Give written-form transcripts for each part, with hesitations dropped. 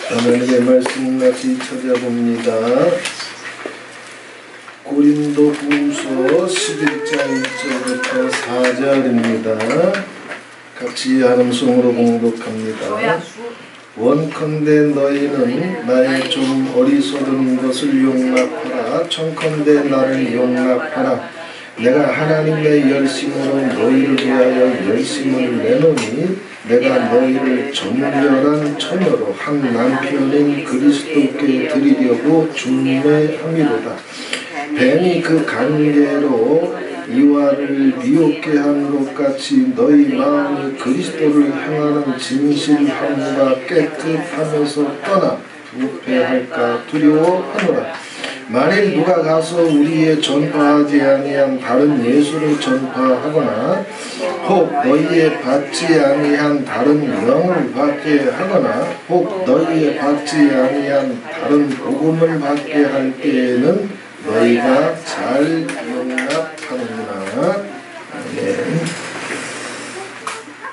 하나님의 말씀 같이 찾아봅니다. 고린도후서 11장 1절부터 4절입니다. 같이 한음성으로 공독합니다. 원컨대 너희는 나의 좀 어리석은 것을 용납하라. 청컨대 나를 용납하라. 내가 하나님의 열심으로 너희를 위하여 열심을 내노니 내가 너희를 정결한 처녀로 한 남편인 그리스도께 드리려고 중매함이로다. 뱀이 그 관계로 이와를 미혹게 한 것 같이 너희 마음이 그리스도를 향하는 진실함과 깨끗하면서 떠나 부패할까 두려워하노라. 만일 누가 가서 우리의 전파하지 아니한 다른 예수를 전파하거나 혹 너희의 받지 아니한 다른 영을 받게 하거나 혹 너희의 받지 아니한 다른 복음을 받게 할 때에는 너희가 잘 용납하는구나. 아멘.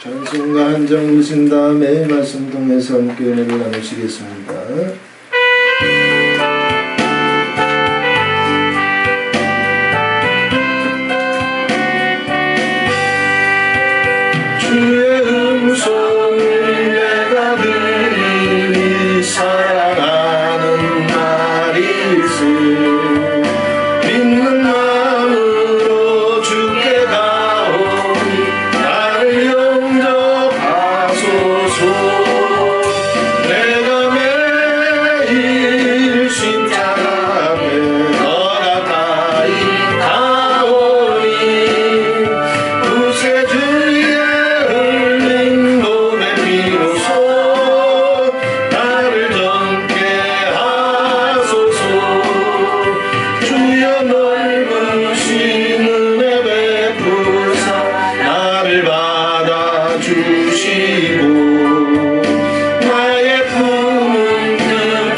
찬송가 한 장 부르신 다음에 말씀 통해서 함께 은혜를 나누시겠습니다. 주의 음성을 내가 들으니 사랑하는 말일세. 믿는 마음으로 주께 가오니 나를 영접하소서. 내가 매일 십자가 앞에 더 가까이 가오니 구세주의 흘린 몸의 피로소 나를 젊게 하소서. 주여 넓으신 은혜 베푸사 나를 받아주시고 나의 품은 뜻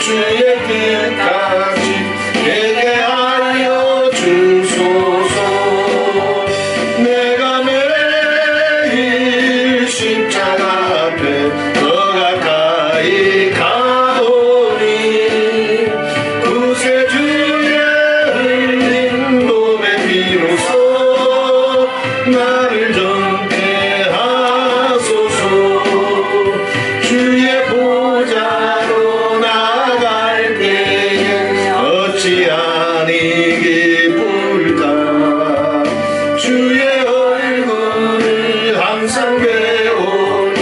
주의 뜻까지 되게 하여 주소서. 내가 매일 십자가 앞에 더 가까이 가오니 구세주의 흘린 몸의 피로소 나를 젊게 하소서. 주의 보좌로 나갈 때에 어찌하니 기쁠까. 주의 얼굴을 항상 배우니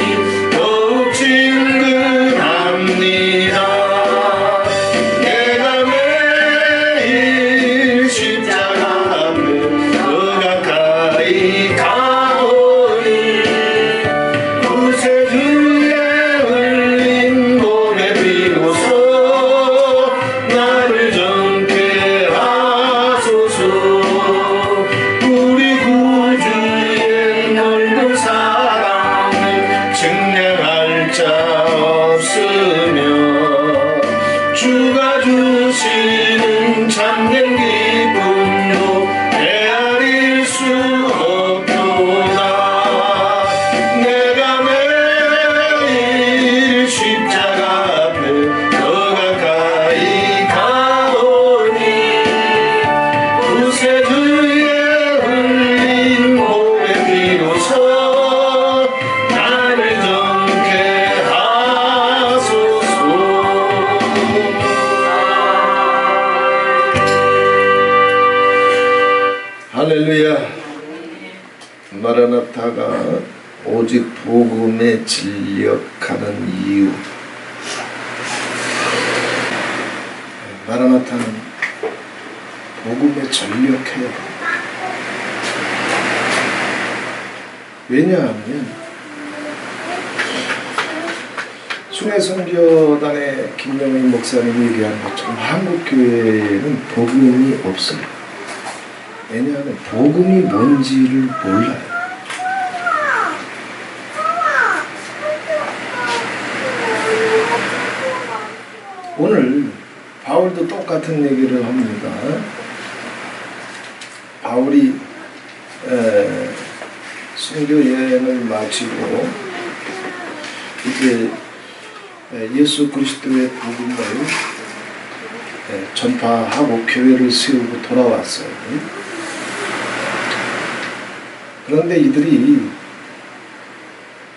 더욱 친근합니다. 내가 매일 십자가 앞에 더 가까이 가오니 구세주의 흘린 몸의 피로소 나를 젊게 하소서. 우리 구주의 넓은 사랑을 증명할 자 없으며 주가 주시는 참된 기쁨도 헤아릴 수 없도다. 내가 매일 십자가 앞에 더 가까이 가오니 구세주의 흘린 몸의 피로소 나를 젊게 하소서. 할렐루야. 마라나타가 오직 복음에 진력하는 이유. 마라나타는 복음에 전력해요. 왜냐하면 숭례선교단의 김영희 목사님이 얘기한 것처럼 한국교회에는 복음이 없어요. 왜냐하면 복음이 뭔지를 몰라요. 오늘 바울도 똑같은 얘기를 합니다. 바울이 순교 여행을 마치고 이제 예수 그리스도의 복음을 전파하고 교회를 세우고 돌아왔어요. 그런데 이들이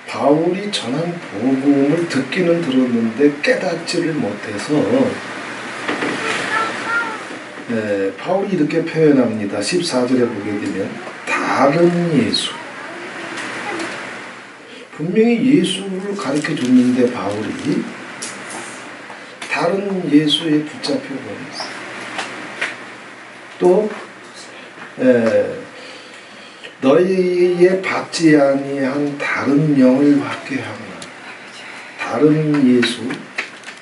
바울이 전한 복음을 듣기는 들었는데 깨닫지를 못해서 바울이 이렇게 표현합니다. 14절에 보게 되면 다른 예수, 분명히 예수를 가르쳐 줬는데 바울이 다른 예수에 붙잡혀 버렸어요. 또 너희에 받지 아니한 다른 영을 받게 하거나, 다른 예수,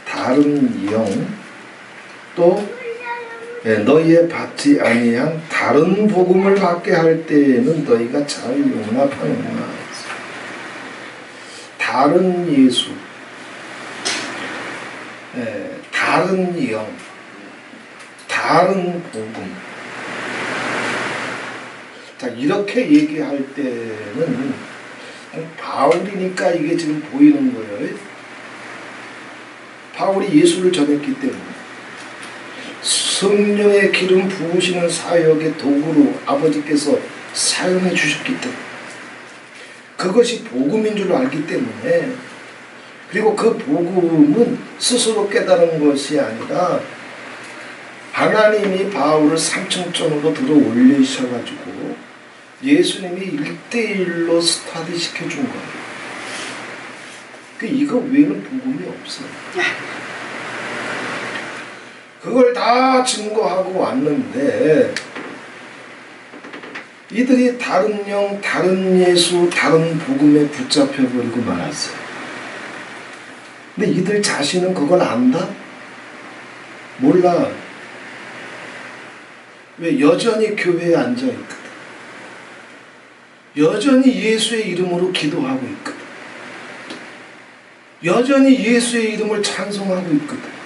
다른 영, 또 너희에 받지 아니한 다른 복음을 받게 할 때에는 너희가 잘 용납하느냐. 다른 예수, 다른 영, 다른 복음. 자, 이렇게 얘기할 때는 바울이니까 이게 지금 보이는 거예요. 바울이 예수를 전했기 때문에 성령의 기름 부으시는 사역의 도구로 아버지께서 사용해 주셨기 때문에 그것이 복음인 줄 알기 때문에, 그리고 그 복음은 스스로 깨달은 것이 아니라 하나님이 바울을 3층전으로 들어 올리셔가지고 예수님이 1대1로 스타트 시켜준 거예요. 이거 외에는 복음이 없어요. 그걸 다 증거하고 왔는데 이들이 다른 영, 다른 예수, 다른 복음에 붙잡혀버리고 말았어요. 근데 이들 자신은 그걸 안다? 몰라. 왜? 여전히 교회에 앉아있거든. 여전히 예수의 이름으로 기도하고 있거든. 여전히 예수의 이름을 찬송하고 있거든.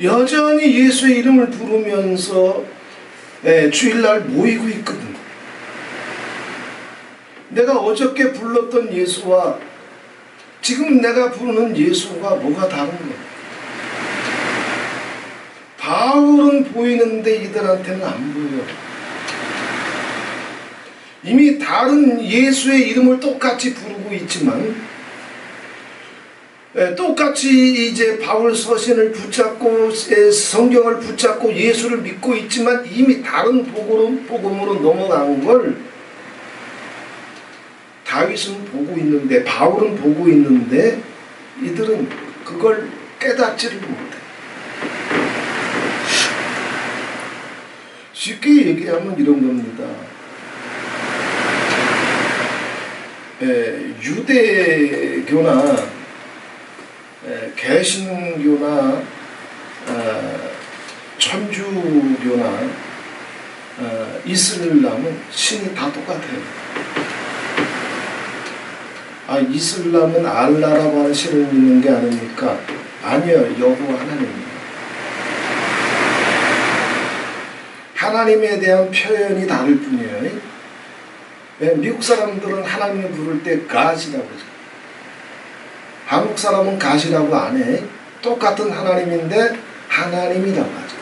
여전히 예수의 이름을 부르면서 주일날 모이고 있거든. 내가 어저께 불렀던 예수와 지금 내가 부르는 예수가 뭐가 다른 거야? 바울은 보이는데 이들한테는 안 보여. 이미 다른 예수의 이름을 똑같이 부르고 있지만 똑같이 이제 바울 서신을 붙잡고 성경을 붙잡고 예수를 믿고 있지만 이미 다른 복음으로 넘어간 걸 다윗은 보고 있는데, 바울은 보고 있는데 이들은 그걸 깨닫지를 못해. 쉽게 얘기하면 이런 겁니다. 유대교나 개신교나 천주교나 이슬람은 신이 다 똑같아요. 이슬람은 알라라고 하는 신을 믿는 게 아닙니까? 아니요, 여호와 하나님입니다. 하나님에 대한 표현이 다를 뿐이에요. 미국 사람들은 하나님을 부를 때 God이라고 하죠. 한국 사람은 God이라고 안 해. 똑같은 하나님인데 하나님이라고 하죠.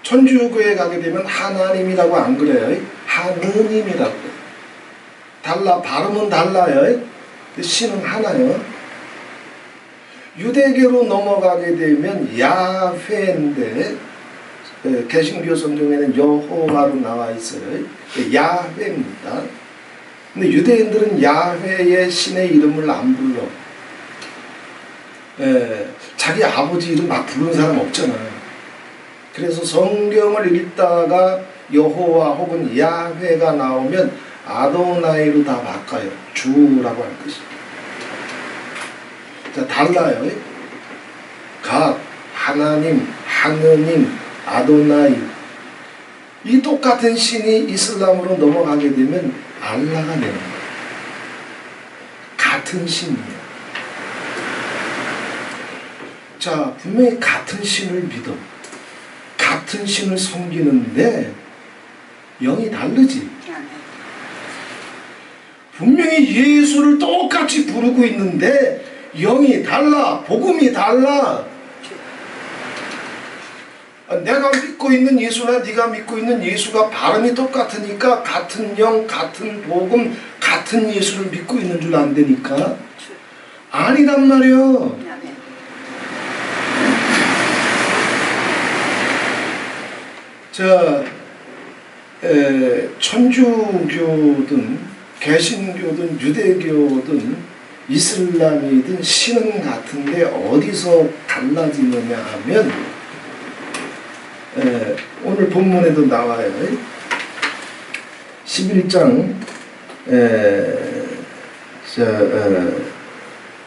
천주교에 가게 되면 하나님이라고 안 그래요. 하느님이라고 그래요. 달라, 발음은 달라요. 신은 하나요. 유대교로 넘어가게 되면 야훼인데 개신교 성경에는 여호와로 나와 있어요. 야훼입니다. 근데 유대인들은 야훼의 신의 이름을 안 불러. 자기 아버지 이름 막 부르는 사람 없잖아요. 그래서 성경을 읽다가 여호와 혹은 야훼가 나오면 아도나이로 다 바꿔요. 주라고 하는 뜻입니다. 자, 달라요. 갓, 하나님, 하느님, 아도나이. 이 똑같은 신이 이슬람으로 넘어가게 되면 알라가 되는 거예요. 같은 신이에요. 자, 분명히 같은 신을 믿어. 같은 신을 섬기는데 영이 다르지. 분명히 예수를 똑같이 부르고 있는데 영이 달라, 복음이 달라. 내가 믿고 있는 예수나 네가 믿고 있는 예수가 발음이 똑같으니까 같은 영, 같은 복음, 같은 예수를 믿고 있는 줄 안 되니까 아니란 말이요. 자, 천주교든 개신교든 유대교든 이슬람이든 신은 같은데 어디서 달라지느냐 하면 오늘 본문에도 나와요. 11장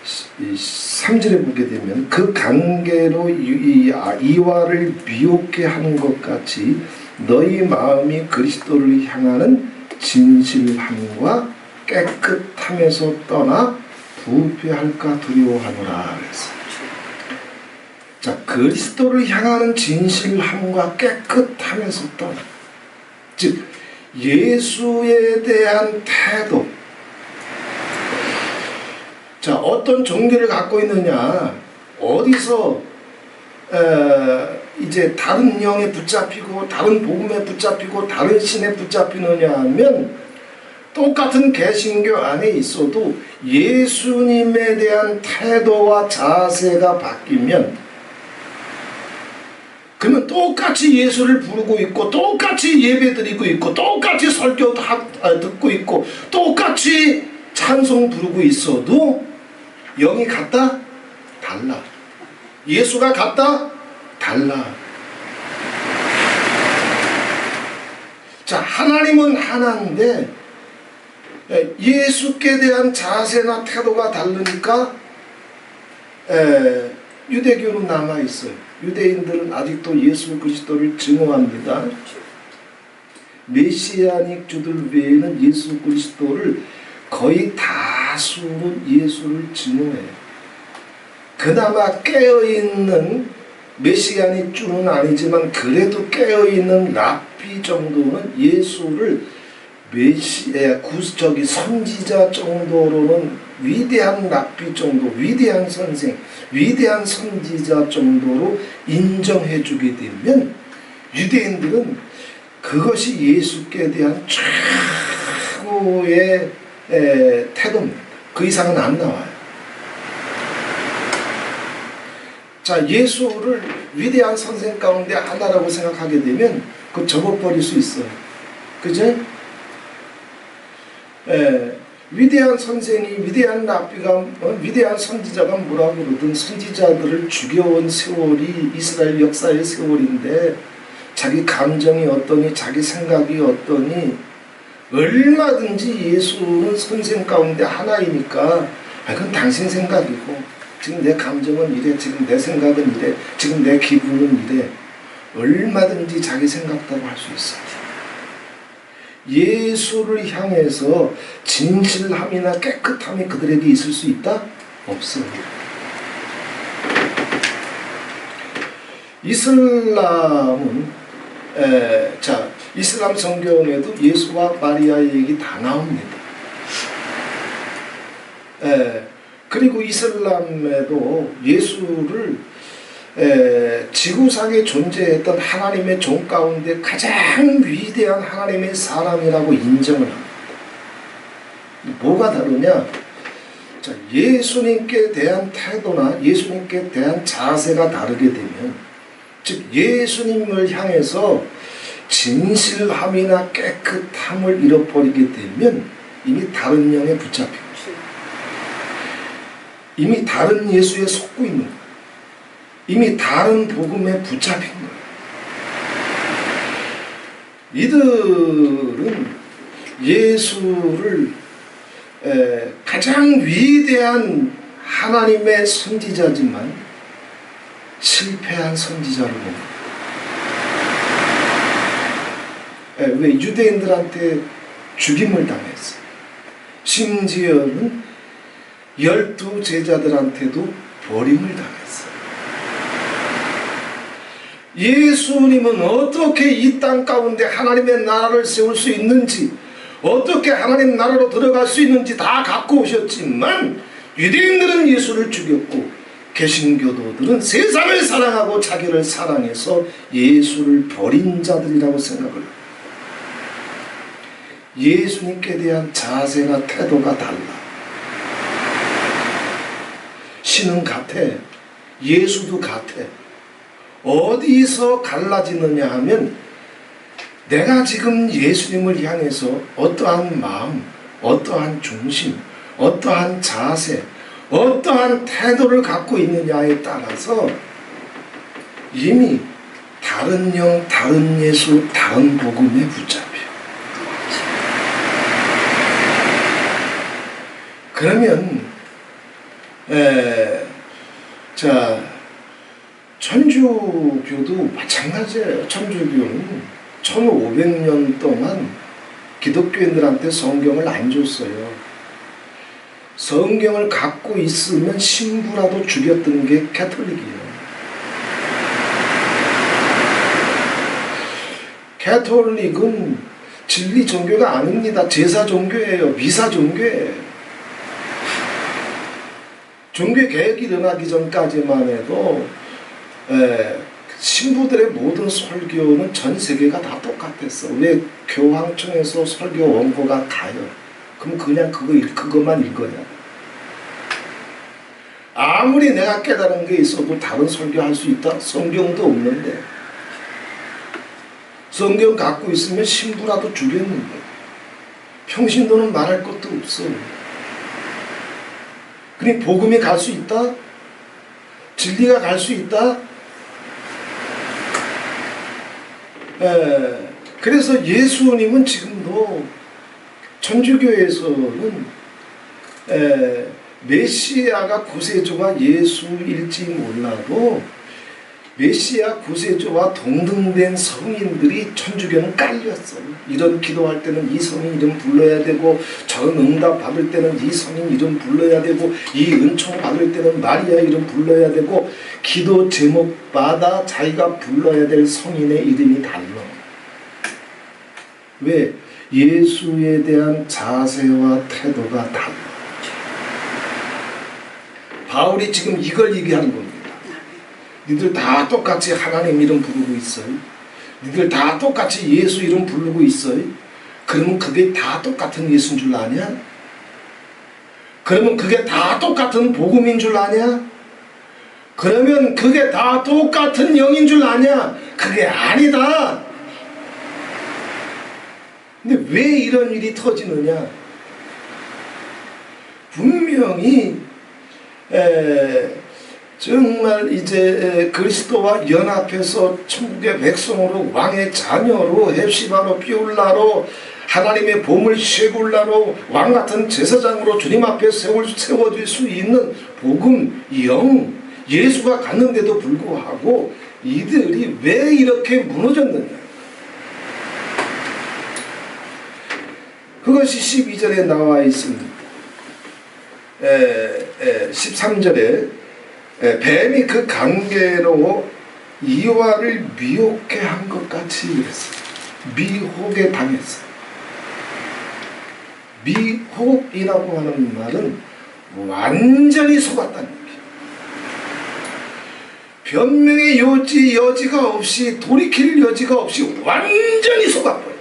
3절에 보게 되면 그 관계로 이와를 미혹게 하는 것 같이 너희 마음이 그리스도를 향하는 진실함과 깨끗함에서 떠나 부패할까 두려워하노라 그랬어요. 자, 그리스도를 향하는 진실함과 깨끗함에서 떠나, 즉 예수에 대한 태도. 자, 어떤 종교를 갖고 있느냐, 어디서 이제 다른 영에 붙잡히고 다른 복음에 붙잡히고 다른 신에 붙잡히느냐 하면 똑같은 개신교 안에 있어도 예수님에 대한 태도와 자세가 바뀌면, 그러면 똑같이 예수를 부르고 있고 똑같이 예배드리고 있고 똑같이 설교 듣고 있고 똑같이 찬송 부르고 있어도 영이 같다? 달라. 예수가 같다? 달라. 자, 하나님은 하나인데 예수께 대한 자세나 태도가 다르니까 유대교로 남아있어요. 유대인들은 아직도 예수 그리스도를 증오합니다. 메시아닉 주들 외에는 예수 그리스도를 거의 다수는 예수를 증오해요. 그나마 깨어있는 메시아닉 주는 아니지만 그래도 깨어있는 랍비 정도는 예수를 선지자 정도로는, 위대한 랍비 정도, 위대한 선생, 위대한 선지자 정도로 인정해 주게 되면 유대인들은 그것이 예수께 대한 최고의 태도입니다. 그 이상은 안 나와요. 자, 예수를 위대한 선생 가운데 하나라고 생각하게 되면 그거 접어버릴 수 있어요. 그죠? 위대한 선생이, 위대한 랍비가, 위대한 선지자가 뭐라고 그러든 선지자들을 죽여온 세월이 이스라엘 역사의 세월인데 자기 감정이 어떠니, 자기 생각이 어떠니, 얼마든지 예수는 선생 가운데 하나이니까 그건 당신 생각이고 지금 내 감정은 이래, 지금 내 생각은 이래, 지금 내 기분은 이래, 얼마든지 자기 생각대로 할 수 있어요. 예수를 향해서 진실함이나 깨끗함이 그들에게 있을 수 있다? 없습니다. 이슬람은 이슬람 성경에도 예수와 마리아의 얘기 다 나옵니다. 그리고 이슬람에도 예수를 지구상에 존재했던 하나님의 종 가운데 가장 위대한 하나님의 사람이라고 인정을 합니다. 뭐가 다르냐? 자, 예수님께 대한 태도나 예수님께 대한 자세가 다르게 되면, 즉 예수님을 향해서 진실함이나 깨끗함을 잃어버리게 되면 이미 다른 영에 붙잡히고 이미 다른 예수에 속고 있는 거예요. 이미 다른 복음에 붙잡힌 거예요. 이들은 예수를 가장 위대한 하나님의 선지자지만 실패한 선지자로 봅니다. 왜? 유대인들한테 죽임을 당했어요. 심지어는 12 제자들한테도 버림을 당했어요. 예수님은 어떻게 이 땅 가운데 하나님의 나라를 세울 수 있는지, 어떻게 하나님 나라로 들어갈 수 있는지 다 갖고 오셨지만 유대인들은 예수를 죽였고 개신교도들은 세상을 사랑하고 자기를 사랑해서 예수를 버린 자들이라고 생각을 해요. 예수님께 대한 자세나 태도가 달라. 신은 같아. 예수도 같아. 어디서 갈라지느냐 하면 내가 지금 예수님을 향해서 어떠한 마음, 어떠한 중심, 어떠한 자세, 어떠한 태도를 갖고 있느냐에 따라서 이미 다른 영, 다른 예수, 다른 복음에 붙잡혀. 그러면 천주교도 마찬가지예요. 천주교는 1500년 동안 기독교인들한테 성경을 안 줬어요. 성경을 갖고 있으면 신부라도 죽였던 게 가톨릭이에요. 가톨릭은 진리 종교가 아닙니다. 제사 종교예요. 미사 종교예요. 종교 개혁이 일어나기 전까지만 해도 신부들의 모든 설교는 전 세계가 다 똑같았어. 왜 교황청에서 설교 원고가 가요? 그럼 그냥 그것만 읽어냐? 아무리 내가 깨달은 게 있어도 다른 설교할 수 있다? 성경도 없는데. 성경 갖고 있으면 신부라도 죽였는데. 평신도는 말할 것도 없어. 그러니 복음이 갈 수 있다? 진리가 갈 수 있다? 그래서 예수님은 지금도 천주교에서는 메시아가 구세주가 예수일지 몰라도 메시아 구세주와 동등된 성인들이 천주교는 깔렸어요. 이런 기도할 때는 이 성인 이름 불러야 되고, 저런 응답 받을 때는 이 성인 이름 불러야 되고, 이 은총 받을 때는 마리아 이름 불러야 되고, 기도 제목마다 자기가 불러야 될 성인의 이름이 달라. 왜? 예수에 대한 자세와 태도가 달라. 바울이 지금 이걸 얘기하는 겁니다. 니들 다 똑같이 하나님 이름 부르고 있어요. 니들 다 똑같이 예수 이름 부르고 있어요. 그러면 그게 다 똑같은 예수인 줄 아냐? 그러면 그게 다 똑같은 복음인 줄 아냐? 그러면 그게 다 똑같은 영인 줄 아냐? 그게 아니다. 근데 왜 이런 일이 터지느냐? 분명히 정말 이제 그리스도와 연합해서 천국의 백성으로, 왕의 자녀로, 헵시바로, 비올라로, 하나님의 보물 쉐굴라로, 왕같은 제사장으로 주님 앞에 세워질 수 있는 복음, 영, 예수가 갔는데도 불구하고 이들이 왜 이렇게 무너졌느냐? 그것이 12절에 나와 있습니다. 13절에 뱀이 그 관계로 이와를 미혹해 한 것 같이 이랬어요. 미혹에 당했어요. 미혹이라고 하는 말은 완전히 속았다는 얘기예요. 변명의 여지가 없이, 돌이킬 여지가 없이 완전히 속아버려요.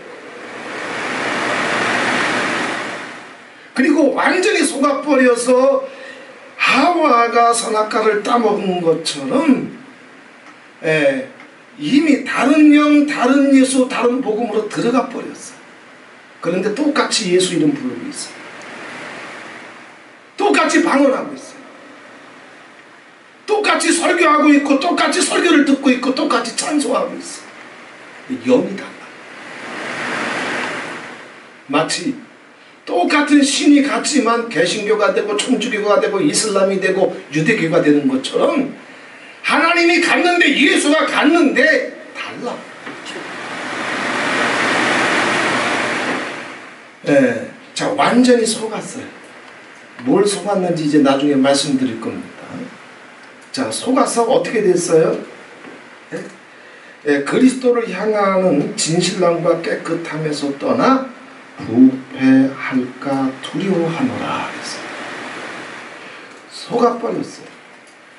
그리고 완전히 속아버려서 하와가 선악과를 따먹은 것처럼 이미 다른 영, 다른 예수, 다른 복음으로 들어가 버렸어요. 그런데 똑같이 예수 이름 부르고 있어요. 똑같이 방언하고 있어요. 똑같이 설교하고 있고, 똑같이 설교를 듣고 있고, 똑같이 찬송하고 있어요. 영이 달라. 마치 똑같은 신이 같지만 개신교가 되고 천주교가 되고 이슬람이 되고 유대교가 되는 것처럼 하나님이 갔는데, 예수가 갔는데 달라. 자, 완전히 속았어요. 뭘 속았는지 이제 나중에 말씀드릴 겁니다. 자, 속아서 어떻게 됐어요? 그리스도를 향하는 진실함과 깨끗함에서 떠나 부패할까 두려워하노라 그랬어요. 속아버렸어요.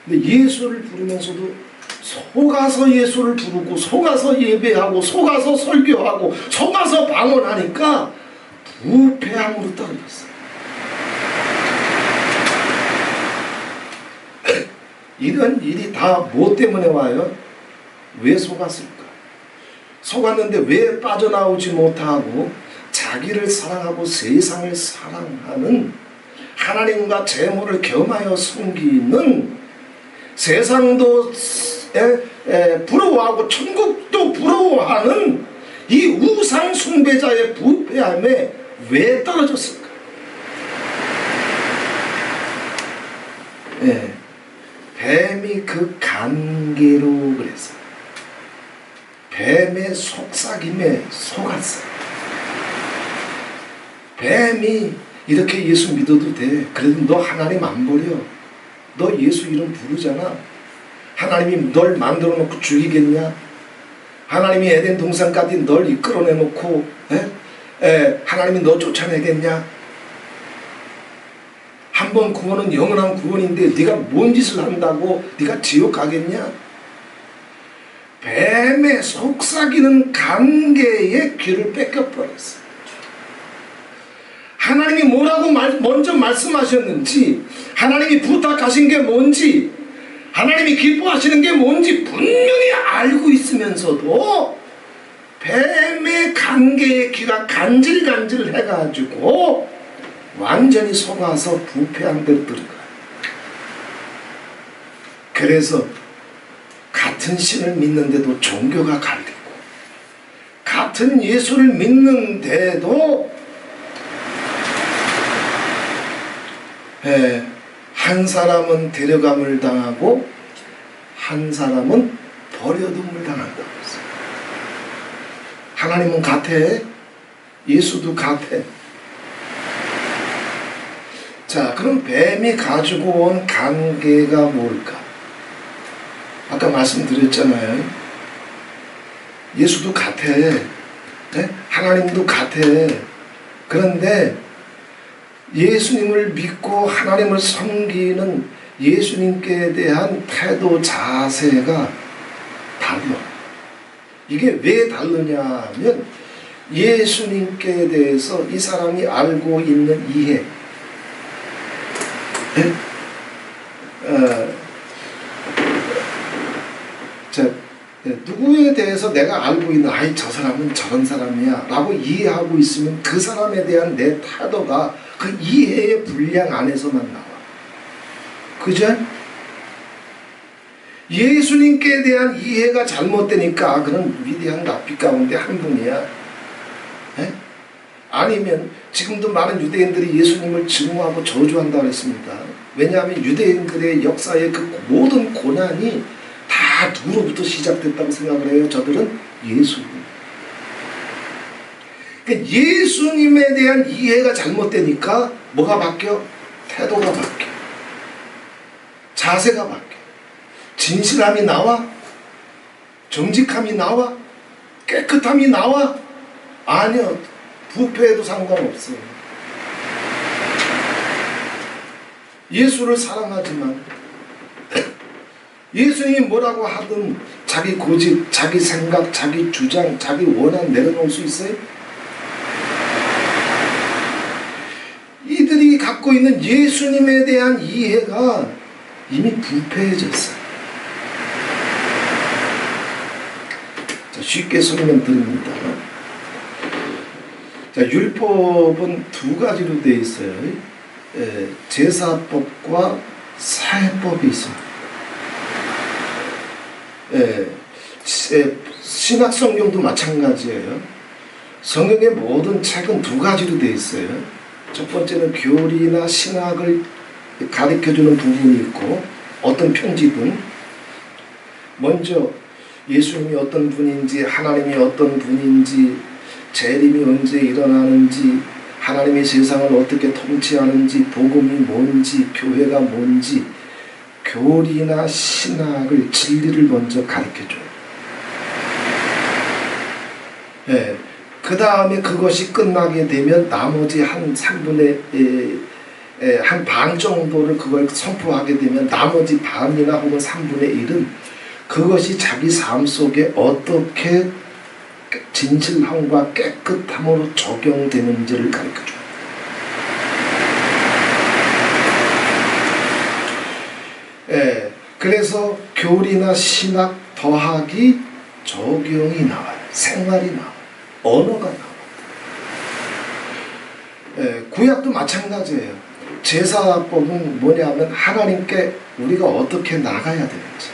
근데 예수를 부르면서도 속아서 예수를 부르고 속아서 예배하고 속아서 설교하고 속아서 방언하니까 부패함으로 떨어졌어요. 이런 일이 다 뭐 때문에 와요? 왜 속았을까? 속았는데 왜 빠져나오지 못하고 자기를 사랑하고 세상을 사랑하는 하나님과 재물을 겸하여 섬기는 세상도 부러워하고 천국도 부러워하는 이 우상 숭배자의 부패함에 왜 떨어졌을까? 뱀이 그 간계로 그랬어요. 뱀의 속삭임에 속았어요. 뱀이 이렇게 예수 믿어도 돼. 그래도 너 하나님 안 버려. 너 예수 이름 부르잖아. 하나님이 널 만들어 놓고 죽이겠냐? 하나님이 에덴 동산까지 널 이끌어내 놓고 하나님이 너 쫓아내겠냐? 한 번 구원은 영원한 구원인데 네가 뭔 짓을 한다고 네가 지옥 가겠냐? 뱀의 속삭이는 관계에 귀를 뺏겨버렸어요. 하나님이 뭐라고 먼저 말씀하셨는지, 하나님이 부탁하신 게 뭔지, 하나님이 기뻐하시는 게 뭔지 분명히 알고 있으면서도 뱀의 관계에 귀가 간질간질 해가지고 완전히 속아서 부패한 데로 들어가요. 그래서 같은 신을 믿는데도 종교가 갈리고, 같은 예수를 믿는데도 한 사람은 데려감을 당하고 한 사람은 버려둠을 당한다고 했어요. 하나님은 같아, 예수도 같아. 자, 그럼 뱀이 가지고 온 관계가 뭘까? 아까 말씀드렸잖아요. 예수도 같아. 하나님도 같아. 그런데 예수님을 믿고 하나님을 섬기는 예수님께 대한 태도 자세가 달라. 이게 왜 다르냐 하면 예수님께 대해서 이 사람이 알고 있는 이해, 누구에 대해서 내가 알고 있는 아이 저 사람은 저런 사람이야 라고 이해하고 있으면 그 사람에 대한 내 태도가 그 이해의 분량 안에서만 나와. 그죠? 예수님께 대한 이해가 잘못되니까 그는 위대한 랍비 가운데 한 분이야. 아니면 지금도 많은 유대인들이 예수님을 증오하고 저주한다고 했습니다. 왜냐하면 유대인들의 역사의 그 모든 고난이 다 누구로부터 시작됐다고 생각을 해요. 저들은 예수님. 그러니까 예수님에 대한 이해가 잘못되니까 뭐가 바뀌어? 태도가 바뀌어. 자세가 바뀌어. 진실함이 나와? 정직함이 나와? 깨끗함이 나와? 아니요. 부패해도 상관없어요. 예수를 사랑하지만 예수님이 뭐라고 하든 자기 고집, 자기 생각, 자기 주장, 자기 원한 내려놓을 수 있어요? 이들이 갖고 있는 예수님에 대한 이해가 이미 부패해졌어요. 자, 쉽게 설명드립니다. 자, 율법은 두 가지로 되어 있어요. 제사법과 사회법이 있습니다. 신약 성경도 마찬가지예요. 성경의 모든 책은 두 가지로 되어 있어요. 첫 번째는 교리나 신학을 가르쳐주는 부분이 있고, 어떤 편지든 먼저 예수님이 어떤 분인지, 하나님이 어떤 분인지, 재림이 언제 일어나는지, 하나님이 세상을 어떻게 통치하는지, 복음이 뭔지, 교회가 뭔지, 교리나 신학을, 진리를 먼저 가르쳐줘요. 그 다음에 그것이 끝나게 되면 나머지 한 3분의 한 반 정도를 그걸 선포하게 되면 나머지 반이나 혹은 3분의 1은 그것이 자기 삶 속에 어떻게 진실함과 깨끗함으로 적용되는지를 가르쳐줘요. 그래서 교리나 신학 더하기 적용이 나와요. 생활이 나와요. 언어가 나와요. 구약도 마찬가지예요. 제사법은 뭐냐면 하나님께 우리가 어떻게 나가야 되는지,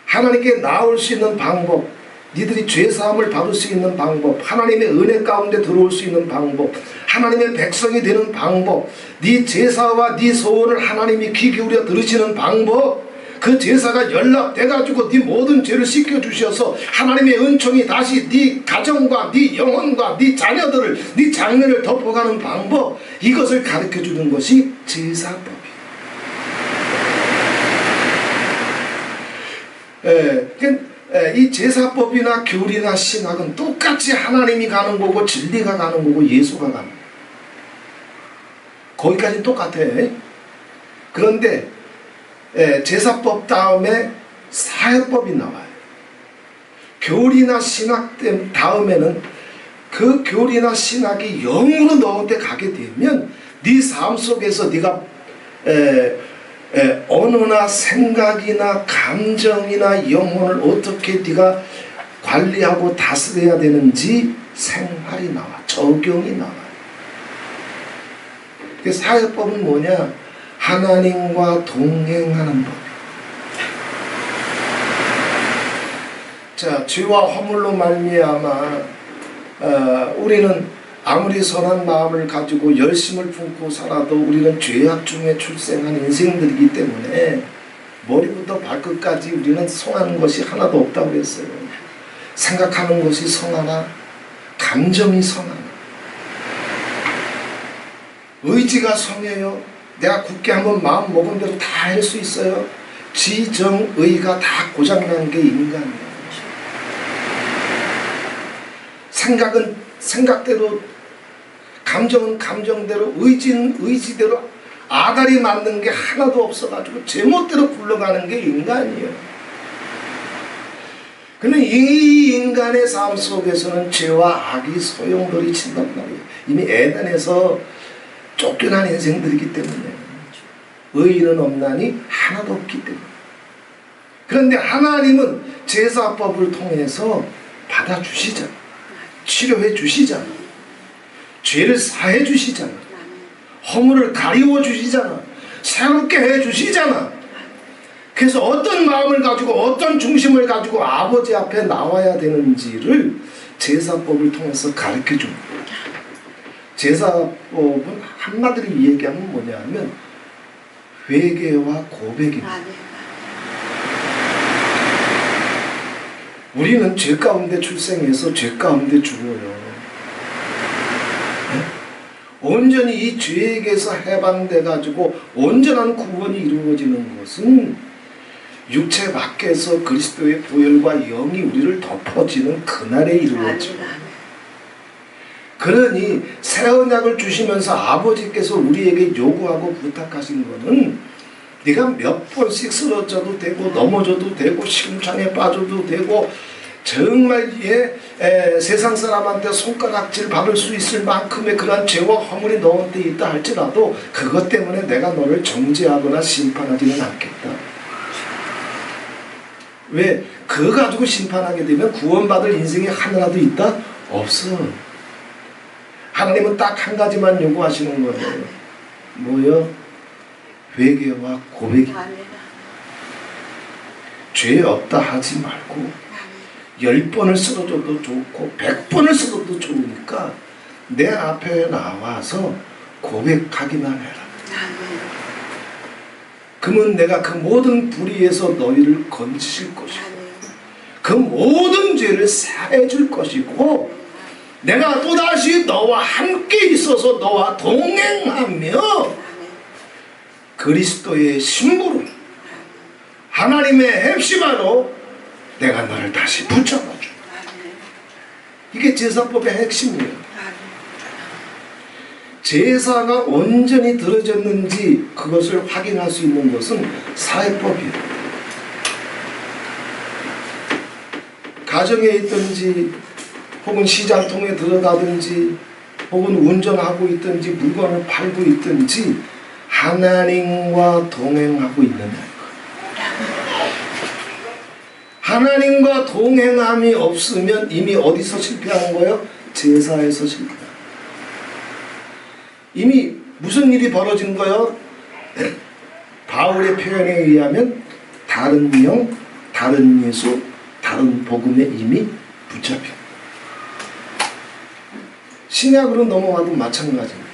하나님께 나올 수 있는 방법, 니들이 죄사함을 받을 수 있는 방법, 하나님의 은혜 가운데 들어올 수 있는 방법, 하나님의 백성이 되는 방법, 네 제사와 네 소원을 하나님이 귀 기울여 들으시는 방법, 그 제사가 연락돼가지고 네 모든 죄를 씻겨주셔서 하나님의 은총이 다시 네 가정과 네 영혼과 네 자녀들을, 네 장래를 덮어가는 방법, 이것을 가르쳐주는 것이 제사법이에요. 이 제사법이나 교리나 신학은 똑같이 하나님이 가는 거고 진리가 가는 거고 예수가 가는 거예요. 거기까지는 똑같아요. 그런데 제사법 다음에 사회법이 나와요. 교리나 신학 다음에는 그 교리나 신학이 영으로 너한테 가게 되면 네 삶 속에서 네가 언어나 생각이나 감정이나 영혼을 어떻게 네가 관리하고 다스려야 되는지 생활이 나와, 적용이 나와요. 사회법은 뭐냐? 하나님과 동행하는 법. 자, 죄와 허물로 말미암아 우리는 아무리 선한 마음을 가지고 열심을 품고 살아도 우리는 죄악 중에 출생한 인생들이기 때문에 머리부터 발끝까지 우리는 성하는 것이 하나도 없다고 그랬어요. 생각하는 것이 성하나 감정이 성하나 의지가 성해요. 내가 굳게 한번 마음 먹은 대로 다 할 수 있어요. 지정의가 다 고장난 게 인간이에요. 생각은 생각대로, 감정은 감정대로, 의지는 의지대로 아다리 맞는 게 하나도 없어가지고 제멋대로 굴러가는 게 인간이에요. 그런데 이 인간의 삶 속에서는 죄와 악이 소용돌이 친단 말이에요. 이미 에덴에서 쫓겨난 인생들이기 때문에 의인은 없나니 하나도 없기 때문에. 그런데 하나님은 제사법을 통해서 받아주시잖아. 치료해 주시잖아. 죄를 사해 주시잖아. 허물을 가리워 주시잖아. 새롭게 해 주시잖아. 그래서 어떤 마음을 가지고 어떤 중심을 가지고 아버지 앞에 나와야 되는지를 제사법을 통해서 가르쳐 줍니다. 제사법은 한마디로 얘기하면 뭐냐면 회개와 고백입니다. 우리는 죄 가운데 출생해서 죄 가운데 죽어요. 네? 온전히 이 죄에게서 해방돼가지고 온전한 구원이 이루어지는 것은 육체 밖에서 그리스도의 보혈과 영이 우리를 덮어지는 그날에 이루어져요. 그러니 새 언약을 주시면서 아버지께서 우리에게 요구하고 부탁하신 것은 네가 몇 번씩 쓰러져도 되고 넘어져도 되고 시금창에 빠져도 되고 정말 세상 사람한테 손가락질 받을 수 있을 만큼의 그런 죄와 허물이 너한테 있다 할지라도 그것 때문에 내가 너를 정죄하거나 심판하지는 않겠다. 왜? 그거 가지고 심판하게 되면 구원받을 인생이 하나라도 있다? 없어. 하나님은 딱 한 가지만 요구하시는 거예요. 뭐요? 회개와 고백입니다. 죄 없다 하지 말고 10번을 쓰러져도 좋고 100번을 쓰러져도 좋으니까 내 앞에 나와서 고백하기만 해라. 그러면 내가 그 모든 불의에서 너희를 건지실 것이고 그 모든 죄를 사해 줄 것이고 내가 또다시 너와 함께 있어서 너와 동행하며 그리스도의 신부로 하나님의 헵시바로 내가 너를 다시 붙잡아줘. 이게 제사법의 핵심이에요. 제사가 온전히 들어졌는지 그것을 확인할 수 있는 것은 사회법이에요. 가정에 있든지 혹은 시장통에 들어가든지 혹은 운전하고 있든지 물건을 팔고 있든지 하나님과 동행하고 있느냐. 하나님과 동행함이 없으면 이미 어디서 실패하는 거예요? 제사에서 실패하는 거예요. 이미 무슨 일이 벌어진 거예요? 바울의 표현에 의하면 다른 영, 다른 예수, 다른 복음에 이미 붙잡혀. 신약으로 넘어가도 마찬가지입니다.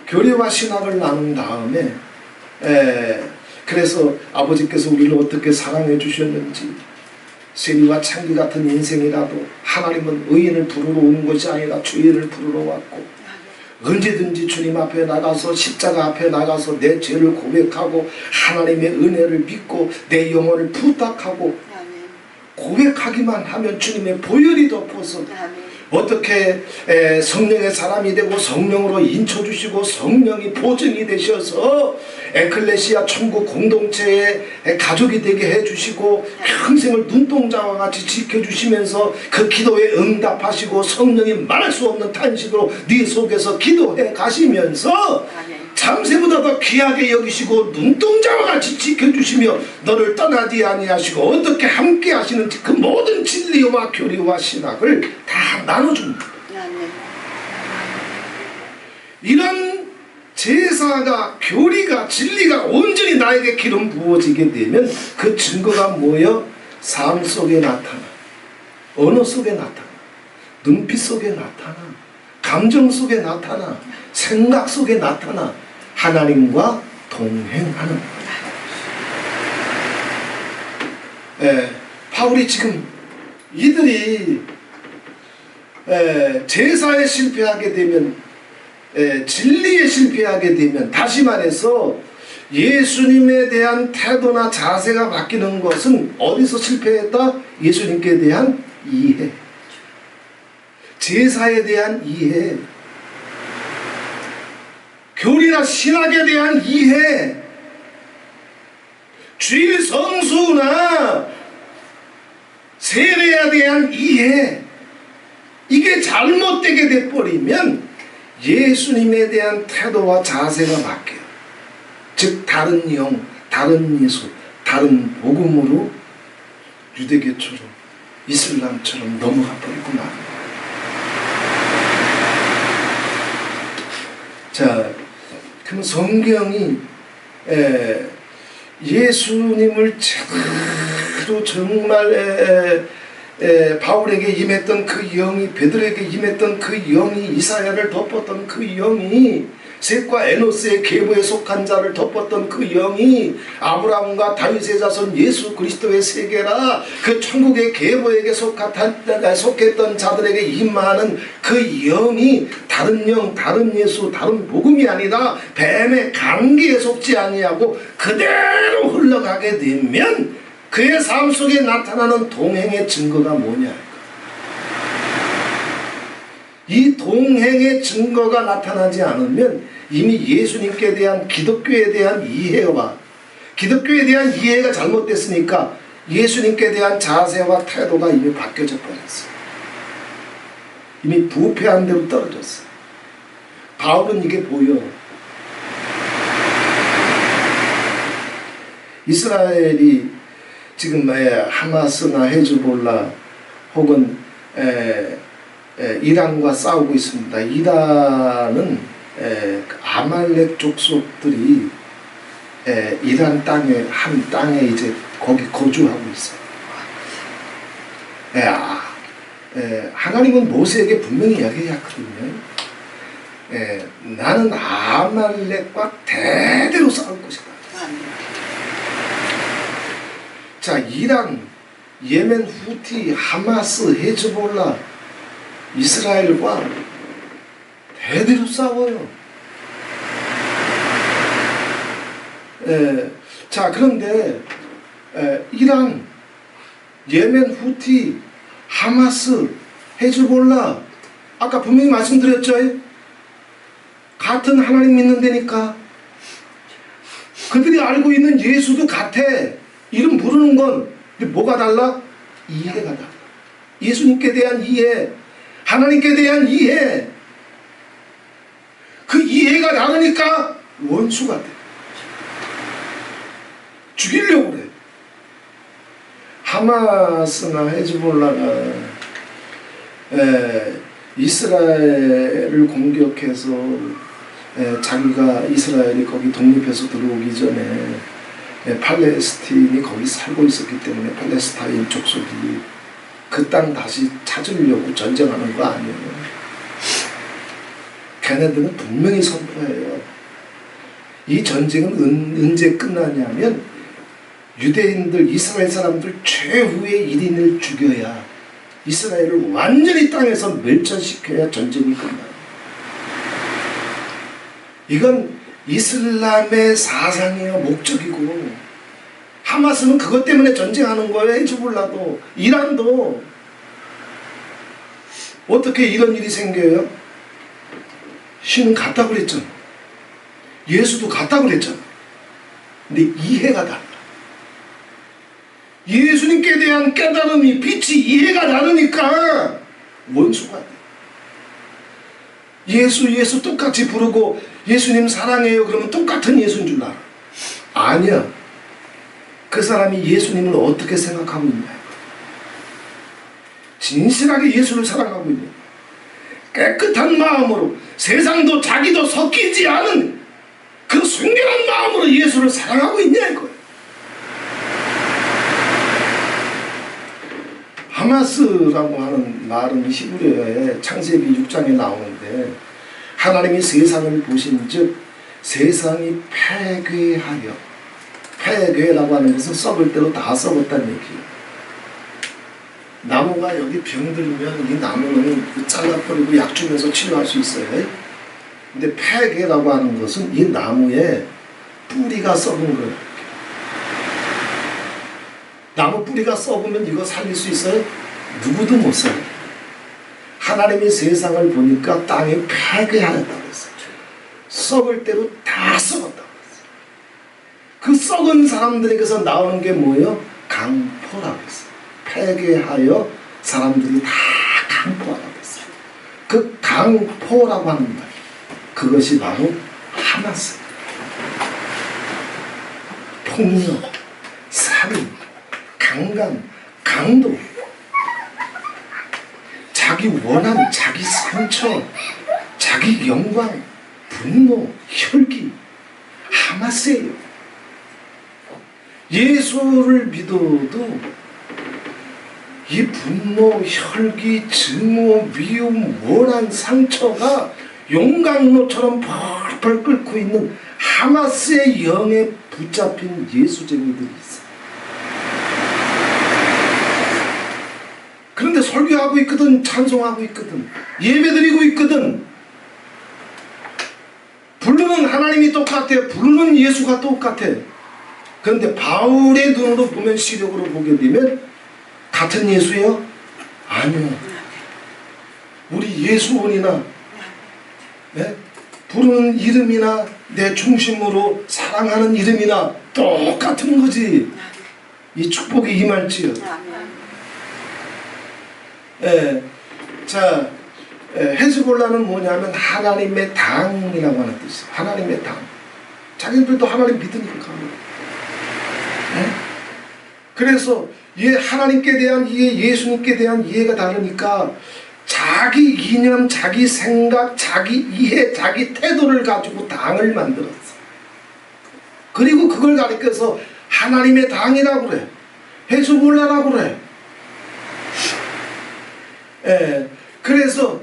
교리와 신학을 나눈 다음에 그래서 아버지께서 우리를 어떻게 사랑해 주셨는지, 세리와 창기 같은 인생이라도 하나님은 의인을 부르러 온 것이 아니라 죄인을 부르러 왔고, 언제든지 주님 앞에 나가서 십자가 앞에 나가서 내 죄를 고백하고 하나님의 은혜를 믿고 내 영혼을 부탁하고 고백하기만 하면 주님의 보혈이 덮어서 어떻게 성령의 사람이 되고 성령으로 인쳐주시고 성령이 보증이 되셔서 에클레시아 천국 공동체의 가족이 되게 해주시고 평생을 눈동자와 같이 지켜주시면서 그 기도에 응답하시고 성령이 말할 수 없는 탄식으로 네 속에서 기도해 가시면서 참새보다 더 귀하게 여기시고 눈동자와 같이 지켜주시며 너를 떠나지 아니하시고 어떻게 함께 하시는지 그 모든 진리와 교리와 신학을 다 나눠줍니다. 이런 제사가, 교리가, 진리가 온전히 나에게 기름 부어지게 되면 그 증거가 뭐예요? 삶 속에 나타나, 언어 속에 나타나, 눈빛 속에 나타나, 감정 속에 나타나, 생각 속에 나타나 하나님과 동행하는 거예요. 바울이 지금 이들이 제사에 실패하게 되면, 진리에 실패하게 되면, 다시 말해서 예수님에 대한 태도나 자세가 바뀌는 것은 어디서 실패했다? 예수님께 대한 이해, 제사에 대한 이해, 교리나 신학에 대한 이해, 주일 성수나 세례에 대한 이해, 이게 잘못되게 돼버리면 예수님에 대한 태도와 자세가 바뀌어요. 즉 다른 영, 다른 예수, 다른 복음으로 유대교처럼 이슬람처럼 넘어가 버리고 말합니다. 자, 그럼 성경이 예수님을 제대로 정말 바울에게 임했던 그 영이, 베드로에게 임했던 그 영이, 이사야를 덮었던 그 영이, 셋과 에노스의 계보에 속한 자를 덮었던 그 영이 아브라함과 다윗의 자손 예수 그리스도의 세계라 그 천국의 계보에게 속했던 자들에게 임하는 그 영이 다른 영, 다른 예수, 다른 복음이 아니라 뱀의 감기에 속지 아니하고 그대로 흘러가게 되면 그의 삶 속에 나타나는 동행의 증거가 뭐냐? 이 동행의 증거가 나타나지 않으면 이미 예수님께 대한, 기독교에 대한 이해와 기독교에 대한 이해가 잘못됐으니까 예수님께 대한 자세와 태도가 이미 바뀌어져 버렸어요. 이미 부패한 대로 떨어졌어요. 바울은 이게 보여. 이스라엘이 지금 하마스나 헤즈볼라 혹은 이란과 싸우고 있습니다. 이란은 아말렉 족속들이 이란 땅에, 한 땅에 이제 거기 거주하고 있어요. 하나님은 모세에게 분명히 이야기했거든요. 나는 아말렉과 대대로 싸울 것이다. 자, 이란, 예멘, 후티, 하마스, 헤즈볼라, 이스라엘과 대대로 싸워요. 자, 그런데 이란, 예멘, 후티, 하마스, 헤즈볼라, 아까 분명히 말씀드렸죠. 같은 하나님 믿는다니까. 그들이 알고 있는 예수도 같아. 이름 부르는 건 뭐가 달라? 이해가 달라. 예수님께 대한 이해, 하나님께 대한 이해. 그 이해가 다르니까 원수가 돼. 죽이려고 그래. 하마스나 헤즈볼라가 이스라엘을 공격해서 자기가 이스라엘이 거기 독립해서 들어오기 전에 팔레스틴이 거기 살고 있었기 때문에 팔레스타인 족속이 그 땅 다시 찾으려고 전쟁하는 거 아니에요. 걔네들은 분명히 선포해요. 이 전쟁은 언제 끝나냐면 유대인들, 이스라엘 사람들 최후의 1인을 죽여야, 이스라엘을 완전히 땅에서 멸절시켜야 전쟁이 끝나요. 이건 이슬람의 사상이요, 목적이고, 하마스는 그것 때문에 전쟁하는 거예요. 헤즈볼라도, 이란도. 어떻게 이런 일이 생겨요? 신은 같다고 그랬잖아. 예수도 같다고 그랬잖아. 근데 이해가 달라. 예수님께 대한 깨달음이, 빛이, 이해가 다르니까 원수가 돼. 예수 똑같이 부르고 예수님 사랑해요 그러면 똑같은 예수인 줄 알아. 아니야. 그 사람이 예수님을 어떻게 생각하고 있냐. 진실하게 예수를 사랑하고 있냐. 깨끗한 마음으로, 세상도 자기도 섞이지 않은 그 순결한 마음으로 예수를 사랑하고 있냐 이거야. 하마스라고 하는 말은 히브리어에 창세기 6장에 나오는데, 하나님이 세상을 보신즉 세상이 폐괴하여, 폐괴라고 하는 것은 썩을 대로 다 썩었다는 얘기예요. 나무가 여기 병들면 이 나무는 잘라버리고 약 주면서 치료할 수 있어요. 근데 폐괴라고 하는 것은 이 나무에 뿌리가 썩은 거예요. 나무 뿌리가 썩으면 이거 살릴 수 있어요? 누구도 못 살아요. 하나님이 세상을 보니까 땅이 폐괴하였다고 했어요. 썩을 대로 다 썩었다고 했어요. 그 썩은 사람들에게서 나오는 게 뭐예요? 강포라고 했어요. 폐괴하여 사람들이 다 강포하라고 했어요. 그 강포라고 하는 말, 그것이 바로 하마스. 폭력, 살인, 강간, 강도, 자기 원한, 자기 상처, 자기 영광, 분노, 혈기, 하마스예요. 예수를 믿어도 이 분노, 혈기, 증오, 미움, 원한, 상처가 용광로처럼 펄펄 끓고 있는 하마스의 영에 붙잡힌 예수쟁이들이 있어요. 그런데 설교하고 있거든, 찬송하고 있거든, 예배드리고 있거든, 부르는 하나님이 똑같아, 부르는 예수가 똑같아. 그런데 바울의 눈으로 보면, 시력으로 보게 되면 같은 예수예요? 아니요. 우리 예수원이나 부르는 이름이나 내 중심으로 사랑하는 이름이나 똑같은 거지. 이 축복이 임할지요. 자, 헤즈볼라는 뭐냐면 하나님의 당이라고 하는 뜻이에요. 하나님의 당. 자기들도 하나님 믿으니까. 그래서 하나님께 대한 이해, 예수님께 대한 이해가 다르니까 자기 이념, 자기 생각, 자기 이해, 자기 태도를 가지고 당을 만들었어. 그리고 그걸 가리켜서 하나님의 당이라고 그래. 헤즈볼라라고 그래. 그래서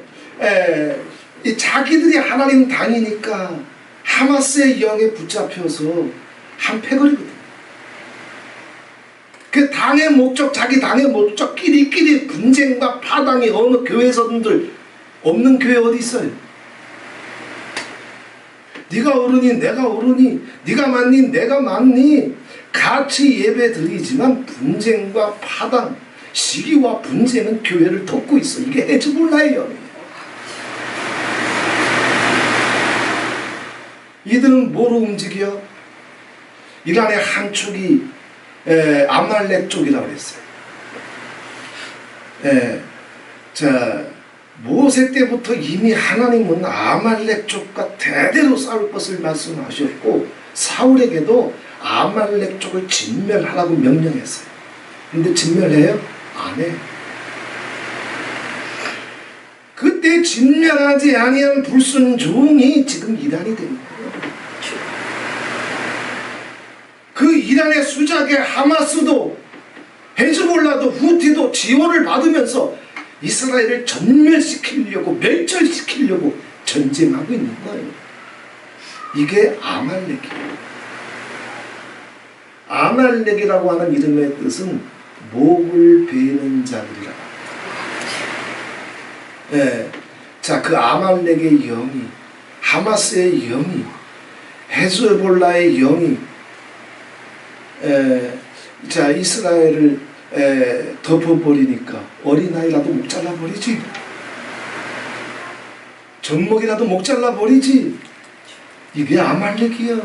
자기들이 하나님 당이니까 하마스의 영에 붙잡혀서 한패거리거든. 그 당의 목적, 자기 당의 목적, 끼리끼리 분쟁과 파당이 어느 교회에서들 없는 교회 어디 있어요? 네가 옳으니 내가 옳으니, 네가 맞니 내가 맞니, 같이 예배 드리지만 분쟁과 파당, 시기와 분쟁은 교회를 덮고 있어. 이게 헤즈볼라의 영이에요. 이들은 뭐로 움직여? 이란의 한 축이 아말렉 쪽이라고 그랬어요. 자, 모세 때부터 이미 하나님은 아말렉 쪽과 대대로 싸울 것을 말씀하셨고 사울에게도 아말렉 쪽을 진멸하라고 명령했어요. 근데 진멸해요? 안 해. 그때 진멸하지 아니한 불순종이 지금 이란이 된 거예요. 그 이란의 수작의 하마스도 헤즈볼라도 후티도 지원을 받으면서 이스라엘을 전멸시키려고 멸절시키려고 전쟁하고 있는 거예요. 이게 아말렉이에요. 아말렉이라고 하는 이름의 뜻은 목을 베는 자들이라. 자, 그 아말렉의 영이, 하마스의 영이, 헤즈볼라의 영이 자, 이스라엘을 덮어버리니까 어린아이라도 목 잘라버리지. 젖먹이라도 목 잘라버리지. 이게 아말렉이야.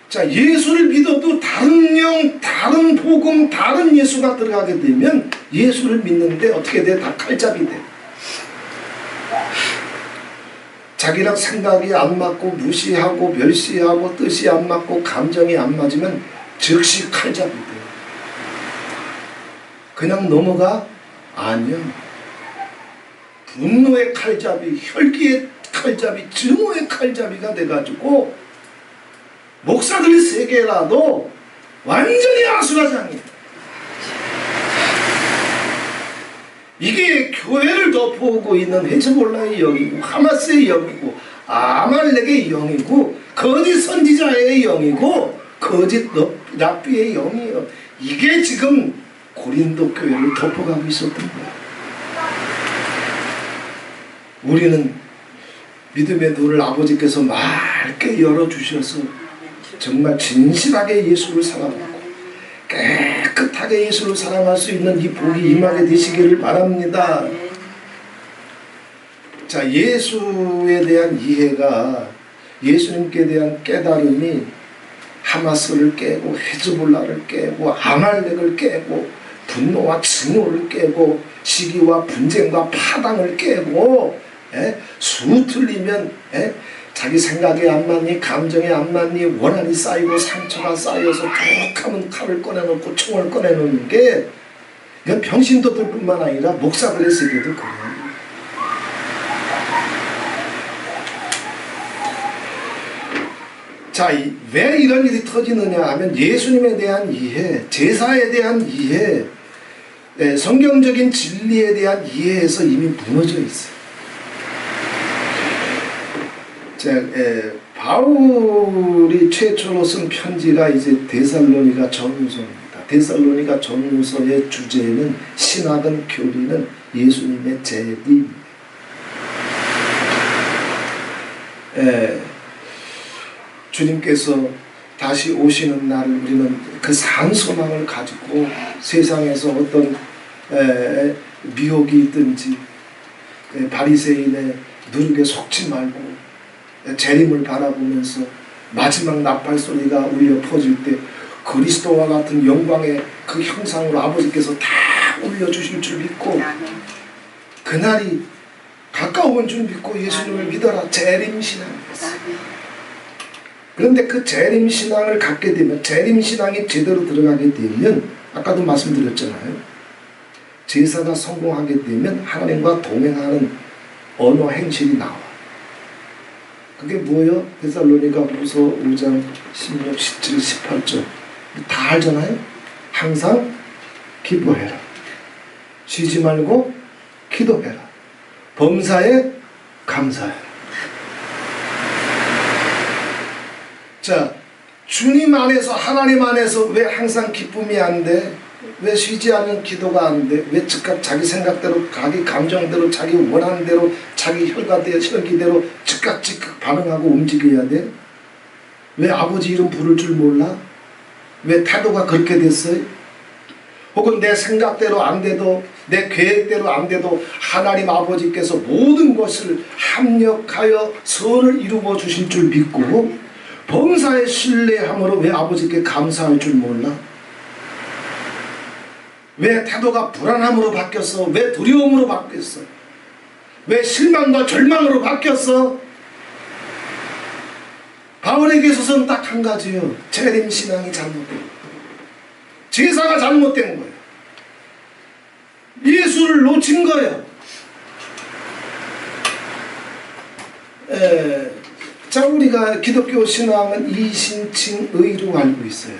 자, 예수를 믿어도 다른 영, 다른 복음, 다른 예수가 들어가게 되면 예수를 믿는데 어떻게 돼? 다 칼잡이 돼. 자기랑 생각이 안 맞고 무시하고 멸시하고 뜻이 안 맞고 감정이 안 맞으면 즉시 칼잡이 돼. 그냥 넘어가? 아니야. 분노의 칼잡이, 혈기의 칼잡이, 증오의 칼잡이가 돼가지고 목사들 세계라도 완전히 아수라장이야. 이게 교회를 덮어오고 있는 헤즈볼라의 영이고 하마스의 영이고 아말렉의 영이고 거짓 선지자의 영이고 거짓 랍비의 영이에요. 이게 지금 고린도 교회를 덮어가고 있었던 거예요. 우리는 믿음의 눈을 아버지께서 맑게 열어주셔서 정말 진실하게 예수를 사랑하고 깨끗하게 예수를 사랑할 수 있는 이 복이 임하게 되시기를 바랍니다. 자, 예수에 대한 이해가, 예수님께 대한 깨달음이 하마스를 깨고 헤즈볼라를 깨고 아말렉을 깨고 분노와 증오를 깨고 시기와 분쟁과 파당을 깨고 수 틀리면 자기 생각이 안 맞니 감정이 안 맞니 원한이 쌓이고 상처가 쌓여서 툭하면 칼을 꺼내놓고 총을 꺼내놓는 게 이건 평신도들 뿐만 아니라 목사들의 세계도 그래요. 자, 왜 이런 일이 터지느냐 하면 예수님에 대한 이해, 제사에 대한 이해, 성경적인 진리에 대한 이해에서 이미 무너져 있어요. 자, 바울이 최초로 쓴 편지가 이제 데살로니가 전후서입니다. 데살로니가 전후서의 주제는 신학은 교리는 예수님의 재림입니다. 주님께서 다시 오시는 날 우리는 그 산소망을 가지고 세상에서 어떤 미혹이 있든지 바리새인의 누룩에 속지 말고 재림을 바라보면서 마지막 나팔 소리가 울려 퍼질 때 그리스도와 같은 영광의 그 형상으로 아버지께서 다 올려주실 줄 믿고 그날이 가까운 줄 믿고 예수님을 믿어라. 재림신앙이었어요. 그런데 그 재림신앙을 갖게 되면 재림신앙이 제대로 들어가게 되면 아까도 말씀드렸잖아요. 제사가 성공하게 되면 하나님과 동행하는 언어 행실이 나와. 그게 뭐예요? 데살로니가 후서 5장 16, 17, 18절 다 알잖아요. 항상 기뻐해라. 쉬지 말고 기도해라. 범사에 감사해라. 자, 주님 안에서 하나님 안에서 왜 항상 기쁨이 안 돼? 왜 쉬지 않는 기도가 안 돼? 왜 즉각 자기 생각대로 자기 감정대로 자기 원한대로 자기 혈기대로 즉각 반응하고 움직여야 돼? 왜 아버지 이름 부를 줄 몰라? 왜 태도가 그렇게 됐어요? 혹은 내 생각대로 안 돼도 내 계획대로 안 돼도 하나님 아버지께서 모든 것을 합력하여 선을 이루어 주실 줄 믿고 범사에 신뢰함으로 왜 아버지께 감사할 줄 몰라? 왜 태도가 불안함으로 바뀌었어? 왜 두려움으로 바뀌었어? 왜 실망과 절망으로 바뀌었어? 바울에게 있어서는 딱 한 가지요. 재림신앙이 잘못된, 제사가 잘못된 거예요. 예수를 놓친 거예요. 자, 우리가 기독교 신앙은 이신칭의로 알고 있어요.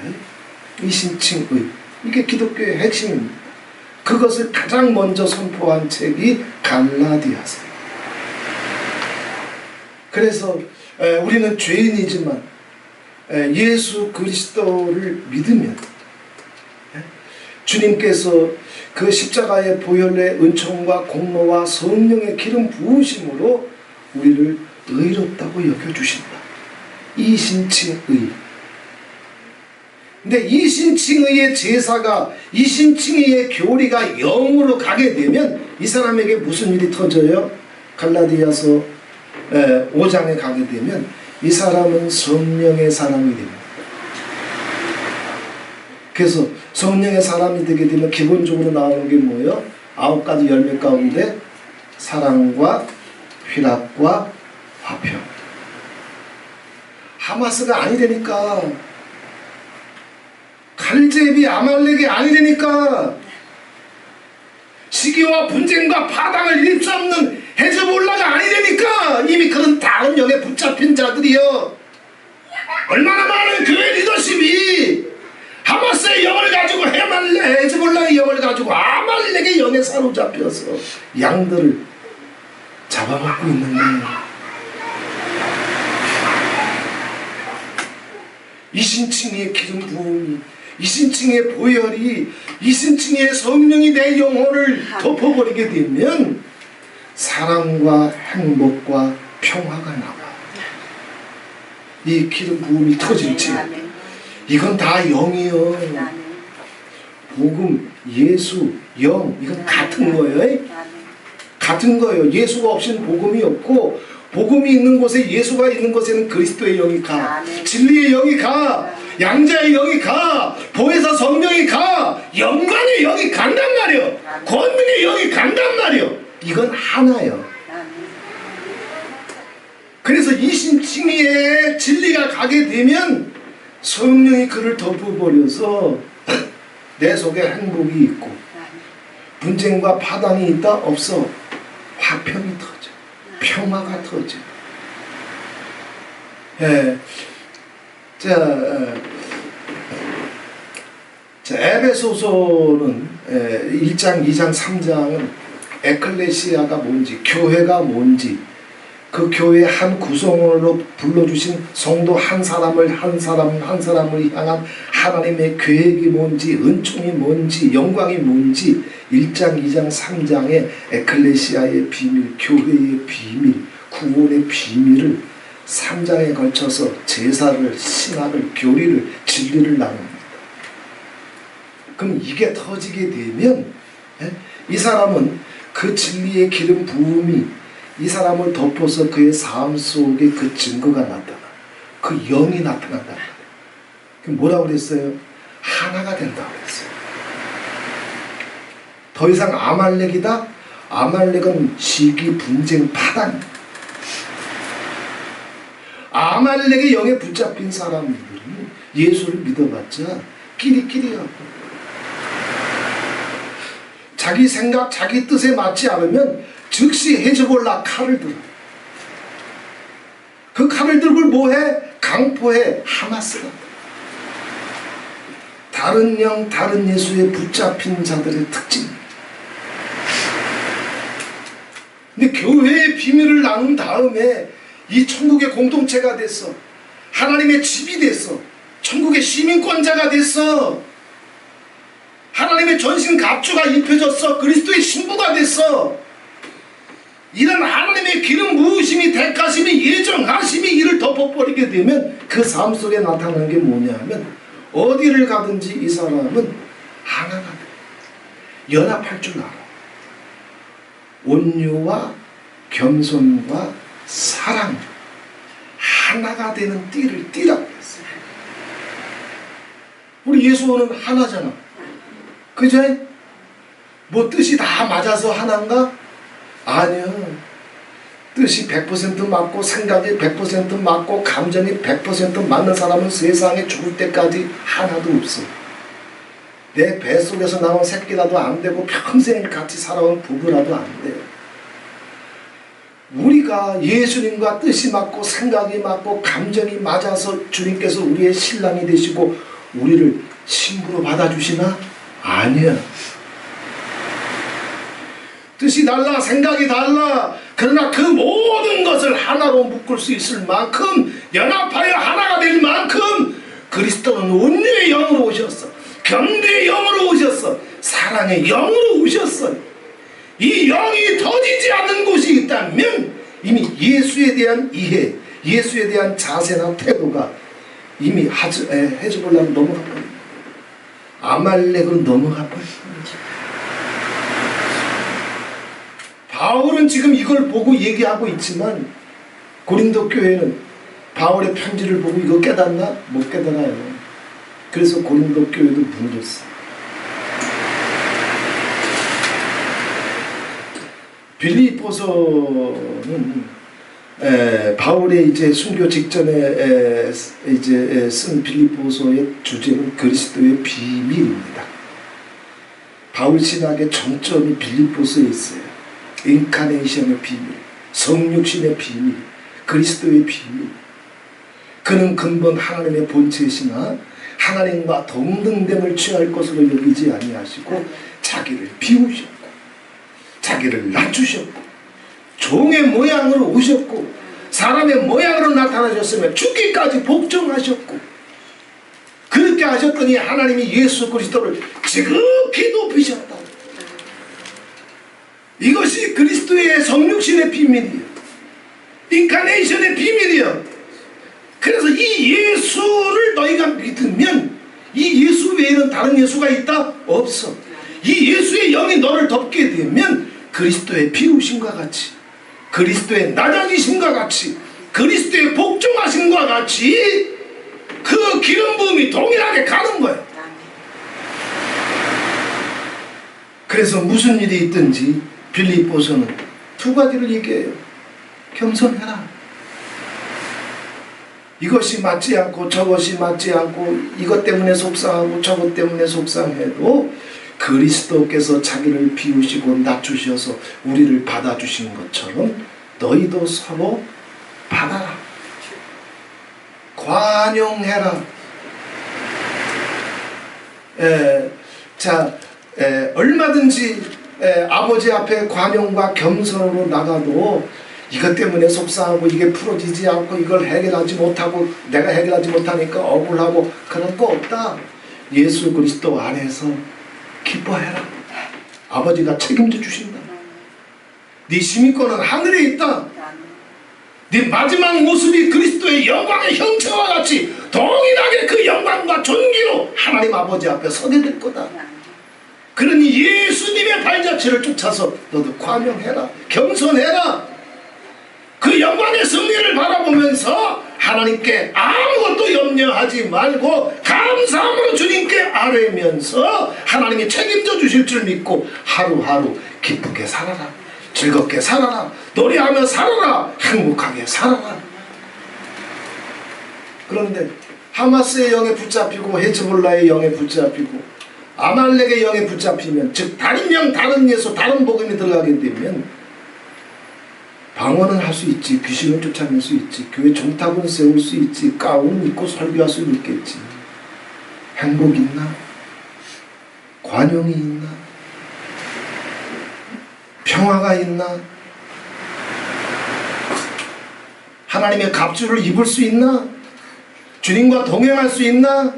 이신칭의. 이게 기독교의 핵심입니다. 그것을 가장 먼저 선포한 책이 갈라디아서예요. 그래서 우리는 죄인이지만 예수 그리스도를 믿으면 주님께서 그 십자가의 보혈의 은총과 공로와 성령의 기름 부으심으로 우리를 의롭다고 여겨주신다. 이신칭의. 근데 이신칭의의 제사가, 이신칭의의 교리가 영으로 가게 되면 이 사람에게 무슨 일이 터져요? 갈라디아서 5장에 가게 되면 이 사람은 성령의 사람이 됩니다. 그래서 성령의 사람이 되게 되면 기본적으로 나오는 게 뭐예요? 9가지 열매 가운데 사랑과 희락과 화평. 하마스가 아니라니까. 갈제비 아말렉이 아니라니까. 시기와 분쟁과 파당을 일삼는 헤즈볼라가 아니라니까. 이미 그런 다른 영에 붙잡힌 자들이요. 얼마나 많은 교회 리더십이 하마스의 영을 가지고 헤즈볼라의 영을 가지고 아말렉의 영에 사로잡혀서 양들을 잡아먹고 있는 거예요. 이신칭의 기름 부음이, 이신칭의 보혈이, 이신칭의 성령이 내 영혼을 덮어버리게 되면 사랑과 행복과 평화가 나와. 이 기름 부음이 터질지. 이건 다 영이요. 복음, 예수, 영, 이건 같은 거예요. 같은 거예요. 예수가 없이는 복음이 없고, 복음이 있는 곳에, 예수가 있는 곳에는 그리스도의 영이 가, 진리의 영이 가, 양자의 영이 가, 보혜사 성령이 가, 영광의 영이 간단 말이요. 권능의 영이 간단 말이요. 이건 하나요. 그래서 이신칭의의 진리가 가게 되면 성령이 그를 덮어버려서 내 속에 행복이 있고, 분쟁과 파당이 있다? 없어. 화평이 터져. 평화가 터져. 에베소서는 1장, 2장, 3장은 에클레시아가 뭔지, 교회가 뭔지, 그 교회의 한 구성원으로 불러주신 성도 한 사람을 향한 하나님의 계획이 뭔지, 은총이 뭔지, 영광이 뭔지 1장, 2장, 3장의 에클레시아의 비밀, 교회의 비밀, 구원의 비밀을 3장에 걸쳐서 제사를, 신학을, 교리를, 진리를 나눕니다. 그럼 이게 터지게 되면 이 사람은 그 진리의 기름 부음이 이 사람을 덮어서 그의 삶 속에 그 증거가 나타나. 그 영이 나타난다. 뭐라고 그랬어요? 하나가 된다고 그랬어요. 더 이상 아말렉이다? 아말렉은 시기, 분쟁, 파당. 아말렉의 영에 붙잡힌 사람들은 예수를 믿어봤자 끼리끼리하고 자기 생각, 자기 뜻에 맞지 않으면 즉시 헤즈볼라 칼을 들어. 그 칼을 들고 뭐해? 강포해. 하마스가. 다른 영, 다른 예수에 붙잡힌 자들의 특징. 근데 교회의 비밀을 나눈 다음에 이 천국의 공동체가 됐어. 하나님의 집이 됐어. 천국의 시민권자가 됐어. 하나님의 전신 갑주가 입혀졌어. 그리스도의 신부가 됐어. 이런 하나님의 기름 부으심이, 대가심이, 예정하심이 이를 덮어버리게 되면 그 삶 속에 나타나는 게 뭐냐 하면 어디를 가든지 이 사람은 하나가 돼. 연합할 줄 알아. 온유와 겸손과 사랑, 하나가 되는 띠를 띠라고 했어요. 우리 예수는 하나잖아. 그죠? 뭐 뜻이 다 맞아서 하나인가? 아니요. 뜻이 100% 맞고 생각이 100% 맞고 감정이 100% 맞는 사람은 세상에 죽을 때까지 하나도 없어. 내 뱃속에서 나온 새끼라도 안 되고 평생 같이 살아온 부부라도 안 돼요. 우리가 예수님과 뜻이 맞고 생각이 맞고 감정이 맞아서 주님께서 우리의 신랑이 되시고 우리를 신부로 받아주시나? 아니야. 뜻이 달라, 생각이 달라. 그러나 그 모든 것을 하나로 묶을 수 있을 만큼, 연합하여 하나가 될 만큼 그리스도는 온유의 영으로 오셨어. 경배의 영으로 오셨어. 사랑의 영으로 오셨어. 이 영이 터지지 않는 곳이 있다면 이미 예수에 대한 이해, 예수에 대한 자세나 태도가 이미 헤즈볼라는 넘어가 버립니다. 아말렉은 넘어가 버립니다. 바울은 지금 이걸 보고 얘기하고 있지만 고린도 교회는 바울의 편지를 보고 이거 깨닫나? 못 깨달아요. 그래서 고린도 교회도 무너졌어. 빌립보서는 바울의 이제 순교 직전에 이제 쓴 빌립보서의 주제는 그리스도의 비밀입니다. 바울 신학의 정점이 빌립보서에 있어요. 인카네이션의 비밀, 성육신의 비밀, 그리스도의 비밀. 그는 근본 하나님의 본체시나 하나님과 동등됨을 취할 것으로 여기지 아니하시고 자기를 비우셨고 자기를 낮추셨고 종의 모양으로 오셨고 사람의 모양으로 나타나셨으며 죽기까지 복종하셨고 그렇게 하셨더니 하나님이 예수 그리스도를 지극히 높이셨다. 이것이 그리스도의 성육신의 비밀이에요. 인카네이션의 비밀이에요. 그래서 이 예수를 너희가 믿으면 이 예수 외에는 다른 예수가 있다? 없어. 이 예수의 영이 너를 덮게 되면 그리스도의 비우심과 같이 그리스도의 낮아지심과 같이 그리스도의 복종하심과 같이 그 기름 부음이 동일하게 가는 거예요. 그래서 무슨 일이 있든지 빌립보서는 두 가지를 얘기해요. 겸손해라. 이것이 맞지 않고 저것이 맞지 않고 이것 때문에 속상하고 저것 때문에 속상해도 그리스도께서 자기를 비우시고 낮추셔서 우리를 받아주신 것처럼 너희도 서로 받아라. 관용해라. 얼마든지 아버지 앞에 관용과 겸손으로 나가도 이것 때문에 속상하고 이게 풀어지지 않고 이걸 해결하지 못하고 내가 해결하지 못하니까 억울하고 그런 거 없다. 예수 그리스도 안에서 기뻐해라. 아버지가 책임져 주신다. 네 시민권은 하늘에 있다. 네 마지막 모습이 그리스도의 영광의 형체와 같이 동일하게 그 영광과 존귀로 하나님 아버지 앞에 서게 될 거다. 그러니 예수님의 발자취를 쫓아서 너도 관용해라. 겸손해라. 그 영광의 승리를 바라보면서 하나님께 아무것도 염려하지 말고 감사함으로 주님께 아뢰면서 하나님이 책임져 주실 줄 믿고 하루하루 기쁘게 살아라. 즐겁게 살아라. 노래하며 살아라. 행복하게 살아라. 그런데 하마스의 영에 붙잡히고 헤즈볼라의 영에 붙잡히고 아말렉의 영에 붙잡히면 즉 다른 영, 다른 예수, 다른 복음이 들어가게 되면 방언은 할 수 있지, 귀신을 쫓아낼 수 있지, 교회 종탑은 세울 수 있지, 가운 입고 설교할 수 있겠지. 행복 있나? 관용이 있나? 평화가 있나? 하나님의 갑주를 입을 수 있나? 주님과 동행할 수 있나?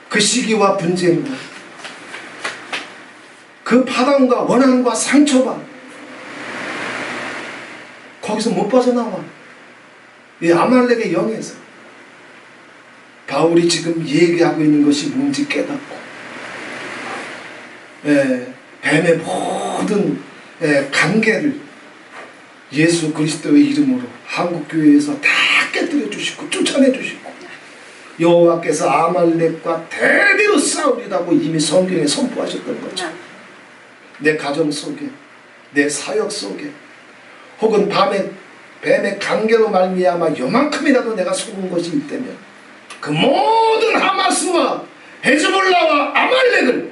그 시기와 분쟁과 그 파당과 원한과 상처가 거기서 못 빠져나와. 이 아말렉의 영에서 바울이 지금 얘기하고 있는 것이 뭔지 깨닫고 뱀의 모든 관계를 예수 그리스도의 이름으로 한국교회에서 다 깨뜨려 주시고 쫓아내 주시고 여호와께서 아말렉과 대대로 싸우리라고 이미 성경에 선포하셨던 거죠. 내 가정 속에 내 사역 속에 혹은 뱀의 관계로 말미암아 요만큼이라도 내가 속은 것이 있다면 그 모든 하마스와 헤즈볼라와 아말렉을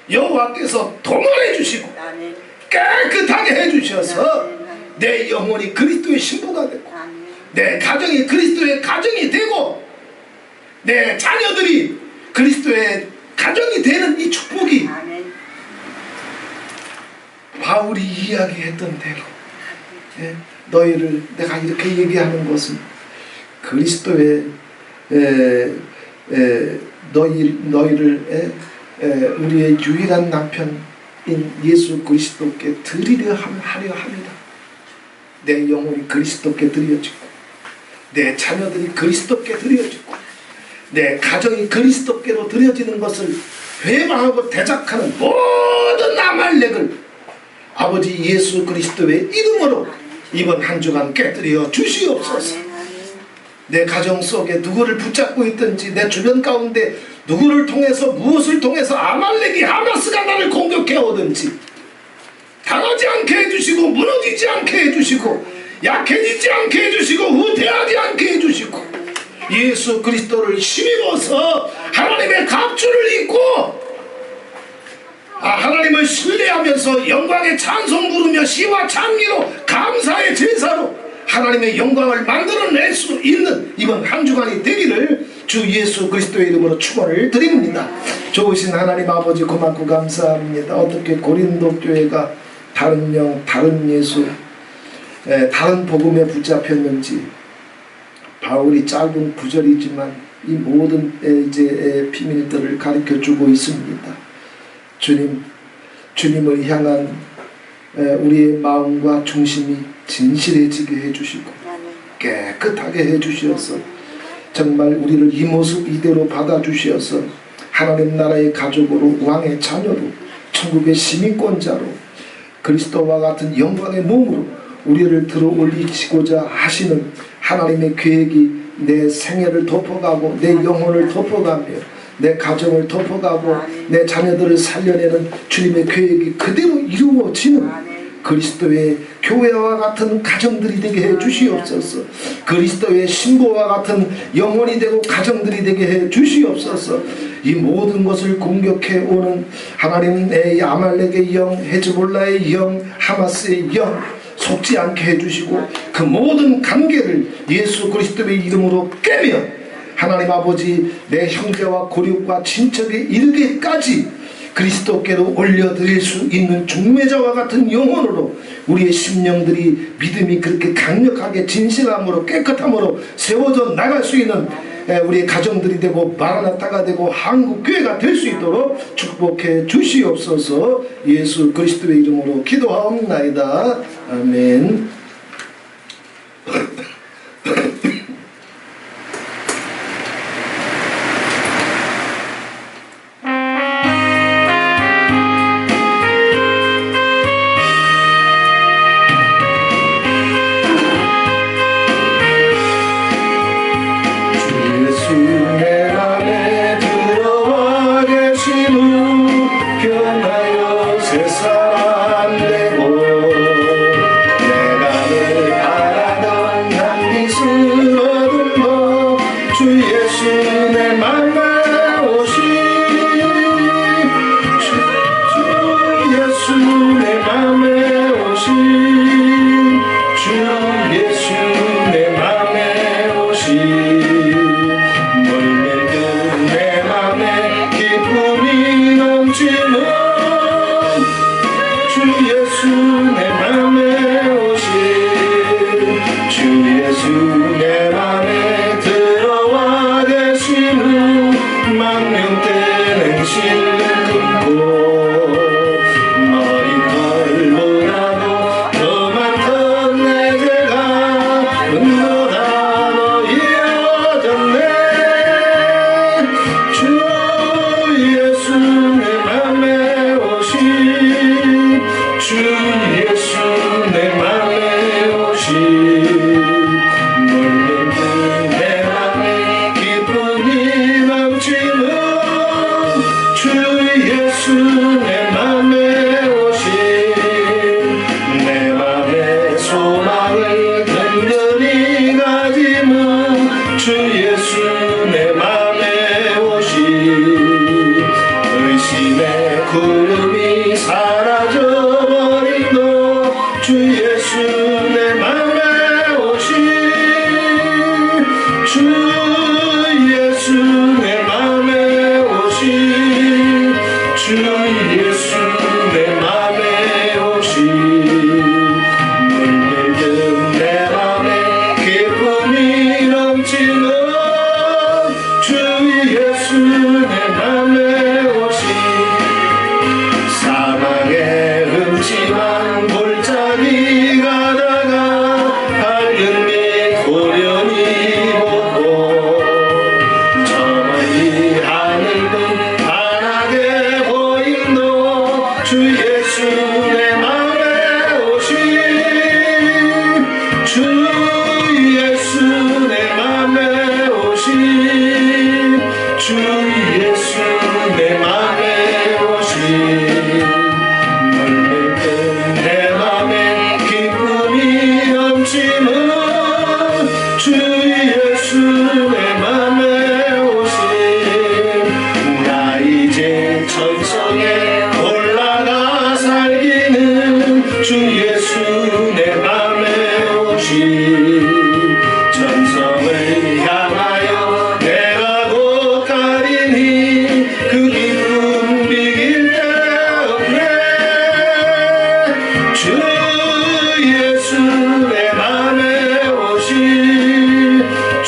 여호와께서 동원해 주시고 깨끗하게 해주셔서 내 영혼이 그리스도의 신부가 되고 내 가정이 그리스도의 가정이 되고 내 자녀들이 그리스도의 가정이 되는 이 축복이 바울이 이야기했던 대로 너희를 내가 이렇게 얘기하는 것은 그리스도의 너희를 우리의 유일한 남편인 예수 그리스도께 드리려 하려 합니다. 내 영혼이 그리스도께 드려지고 내 자녀들이 그리스도께 드려지고 내 가정이 그리스도께로 드려지는 것을 회방하고 대적하는 모든 아말렉을 아버지 예수 그리스도의 이름으로 이번 한 주간 깨뜨려 주시옵소서. 내 가정 속에 누구를 붙잡고 있든지 내 주변 가운데 누구를 통해서 무엇을 통해서 아말렉이 하마스가 나를 공격해 오든지 당하지 않게 해주시고 무너지지 않게 해주시고 약해지지 않게 해주시고 후퇴하지 않게 해주시고 예수 그리스도를 힘입어서 하나님의 갑주를 입고 하나님을 신뢰하면서 영광의 찬송 부르며 시와 찬미로 감사의 제사로 하나님의 영광을 만들어낼 수 있는 이번 한 주간이 되기를 주 예수 그리스도의 이름으로 축원을 드립니다. 좋으신 하나님 아버지 고맙고 감사합니다. 어떻게 고린도 교회가 다른 영, 다른 예수, 다른 복음에 붙잡혔는지 바울이 짧은 구절이지만 이 모든 비밀들을 가르쳐주고 있습니다. 주님을 향한 우리의 마음과 중심이 진실해지게 해주시고 깨끗하게 해주셔서 정말 우리를 이 모습 이대로 받아주셔서 하나님 나라의 가족으로 왕의 자녀로 천국의 시민권자로 그리스도와 같은 영광의 몸으로 우리를 들어 올리시고자 하시는 하나님의 계획이 내 생애를 덮어가고 내 영혼을 덮어가며 내 가정을 덮어가고 내 자녀들을 살려내는 주님의 계획이 그대로 이루어지는 그리스도의 교회와 같은 가정들이 되게 해 주시옵소서. 그리스도의 신부와 같은 영혼이 되고 가정들이 되게 해 주시옵소서. 이 모든 것을 공격해 오는 하나님의 아말렉의 영, 헤즈볼라의 영, 하마스의 영 속지 않게 해주시고 그 모든 관계를 예수 그리스도의 이름으로 깨며 하나님 아버지 내 형제와 고륙과 친척에 이르기까지 그리스도께로 올려드릴 수 있는 중매자와 같은 영혼으로 우리의 심령들이 믿음이 그렇게 강력하게 진실함으로 깨끗함으로 세워져 나갈 수 있는 우리의 가정들이 되고 마라나타가 되고 한국교회가 될 수 있도록 축복해 주시옵소서. 예수 그리스도의 이름으로 기도하옵나이다. 아멘. 세상 되고 내가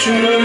주는